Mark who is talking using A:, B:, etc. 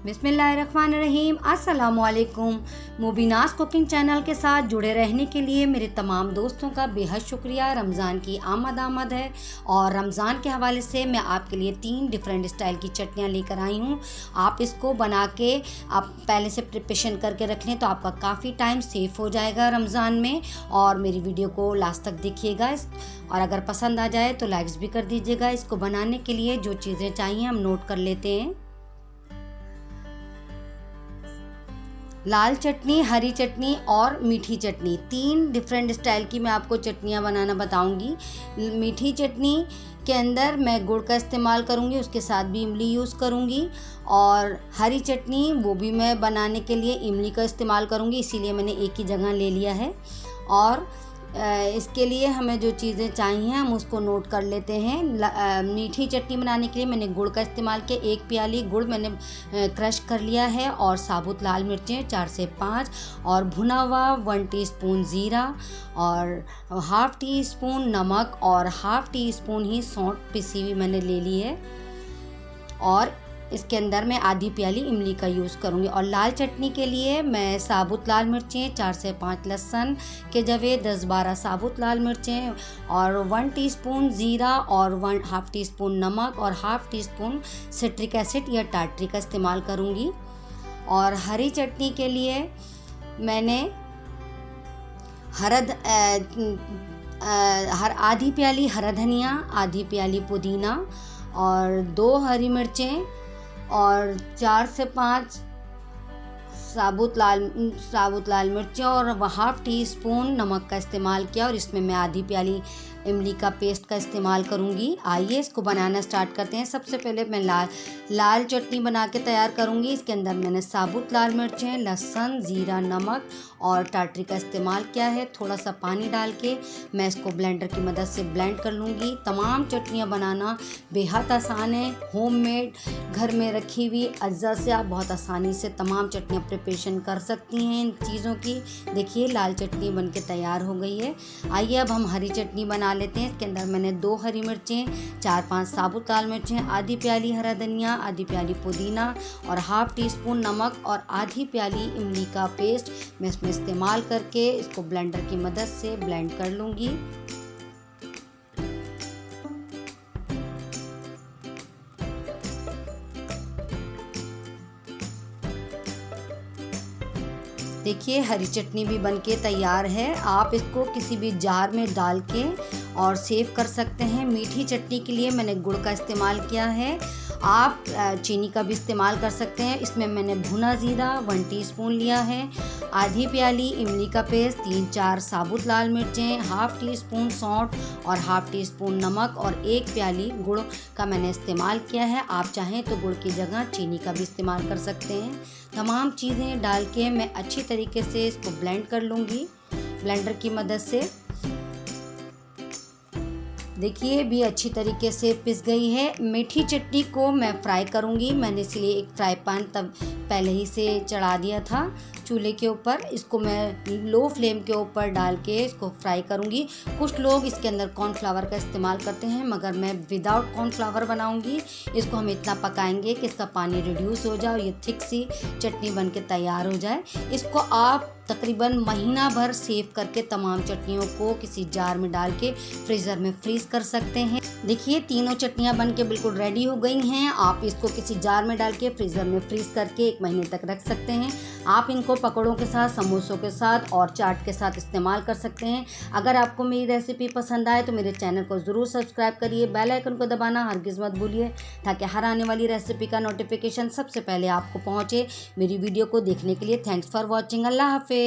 A: बिस्मिल्लाहिर्रहमानिर्रहीम। अस्सलामुअलैकुम। मुबीनास cooking channel के साथ जुड़े रहने के लिए मेरे तमाम दोस्तों का बेहद शुक्रिया। रमज़ान की आमद है और रमज़ान के हवाले से मैं आपके लिए 3 डिफरेंट स्टाइल की चटनियाँ लेकर आई हूँ। आप इसको बना के आप पहले से प्रिपरेशन करके रख लें तो आपका काफ़ी टाइम सेव हो जाएगा रमज़ान में। और मेरी वीडियो को लास्ट तक देखिएगा और अगर पसंद आ जाए तो लाइक्स भी कर दीजिएगा। इसको बनाने के लिए जो चीज़ें चाहिए हम नोट कर लेते हैं। लाल चटनी, हरी चटनी और मीठी चटनी, 3 डिफरेंट स्टाइल की मैं आपको चटनियाँ बनाना बताऊंगी। मीठी चटनी के अंदर मैं गुड़ का इस्तेमाल करूंगी, उसके साथ भी इमली यूज़ करूंगी। और हरी चटनी वो भी मैं बनाने के लिए इमली का इस्तेमाल करूंगी, इसीलिए मैंने एक ही जगह ले लिया है। और इसके लिए हमें जो चीज़ें चाहिए हम उसको नोट कर लेते हैं। मीठी चटनी बनाने के लिए मैंने गुड़ का इस्तेमाल किया। 1 प्याली गुड़ मैंने क्रश कर लिया है और साबुत लाल मिर्चें 4 से 5 और भुना हुआ 1 टीस्पून ज़ीरा और ½ टीस्पून नमक और ½ टीस्पून ही सौंठ पिसी हुई मैंने ले ली है। और इसके अंदर मैं आधी प्याली इमली का यूज़ करूँगी। और लाल चटनी के लिए मैं साबुत लाल मिर्चें 4 से 5 लहसुन के जवे 10-12 साबुत लाल मिर्चें और 1 टीस्पून ज़ीरा और ½ टीस्पून नमक और ½ टीस्पून सिट्रिक एसिड या टाटरी का इस्तेमाल करूँगी। और हरी चटनी के लिए मैंने आधी प्याली हरा धनिया, आधी प्याली पुदीना और 2 हरी मिर्चें और 4 से 5 साबुत लाल मिर्चें और ½ टीस्पून नमक का इस्तेमाल किया। और इसमें मैं आधी प्याली इमली का पेस्ट का इस्तेमाल करूंगी। आइए इसको बनाना स्टार्ट करते हैं। सबसे पहले मैं लाल चटनी बना के तैयार करूंगी। इसके अंदर मैंने साबुत लाल मिर्चें, लहसुन, ज़ीरा, नमक और टाटरी का इस्तेमाल किया है। थोड़ा सा पानी डाल के मैं इसको ब्लेंडर की मदद से ब्लेंड कर लूँगी। तमाम चटनियाँ बनाना बेहद आसान है। होममेड घर में रखी हुई अज्जा से आप बहुत आसानी से तमाम चटनियाँ प्रिपरेशन कर सकती हैं इन चीज़ों की। देखिए लाल चटनी बनके तैयार हो गई है। आइए अब हम हरी चटनी बना लेते हैं। इसके अंदर मैंने 2 हरी मिर्चें, 4-5 साबुत लाल मिर्चें, आधी प्याली हरा धनिया, आधी प्याली पुदीना और ½ टीस्पून नमक और आधी प्याली इमली का पेस्ट मैं इसमें इस्तेमाल करके इसको ब्लेंडर की मदद से ब्लेंड कर लूँगी। देखिए हरी चटनी भी बनके तैयार है। आप इसको किसी भी जार में डाल के और सेव कर सकते हैं। मीठी चटनी के लिए मैंने गुड़ का इस्तेमाल किया है, आप चीनी का भी इस्तेमाल कर सकते हैं। इसमें मैंने भुना ज़ीरा 1 टीस्पून लिया है, आधी प्याली इमली का पेस्ट, 3-4 साबुत लाल मिर्चें, ½ टीस्पून सौंठ और ½ टीस्पून नमक और 1 प्याली गुड़ का मैंने इस्तेमाल किया है। आप चाहें तो गुड़ की जगह चीनी का भी इस्तेमाल कर सकते हैं। तमाम चीज़ें डाल के मैं अच्छी तरीके से इसको ब्लेंड कर लूँगी ब्लेंडर की मदद से। देखिए भी अच्छी तरीके से पिस गई है। मीठी चटनी को मैं फ्राई करूँगी। मैंने इसलिए एक फ्राई पैन तब पहले ही से चढ़ा दिया था चूल्हे के ऊपर। इसको मैं लो फ्लेम के ऊपर डाल के इसको फ्राई करूँगी। कुछ लोग इसके अंदर कॉर्नफ्लावर का इस्तेमाल करते हैं मगर मैं विदाउट कॉर्नफ्लावर बनाऊँगी। इसको हम इतना पकाएंगे कि इसका पानी रिड्यूस हो जाए और ये थिक सी चटनी बन के तैयार हो जाए। इसको आप तकरीबन महीना भर सेव करके तमाम चटनियों को किसी जार में डाल के फ्रीज़र में फ्रीज़ कर सकते हैं। देखिए तीनों चटनियाँ बन के बिल्कुल रेडी हो गई हैं। आप इसको किसी जार में डाल के फ्रीज़र में फ्रीज़ करके 1 महीने तक रख सकते हैं। आप इनको पकौड़ों के साथ, समोसों के साथ और चाट के साथ इस्तेमाल कर सकते हैं। अगर आपको मेरी रेसिपी पसंद आए तो मेरे चैनल को ज़रूर सब्सक्राइब करिए, बेल आइकन को दबाना हरगिज़ मत भूलिए ताकि हर आने वाली रेसिपी का नोटिफिकेशन सबसे पहले आपको पहुँचे। मेरी वीडियो को देखने के लिए थैंक्स फॉर वॉचिंग। अल्लाह हाफिज़।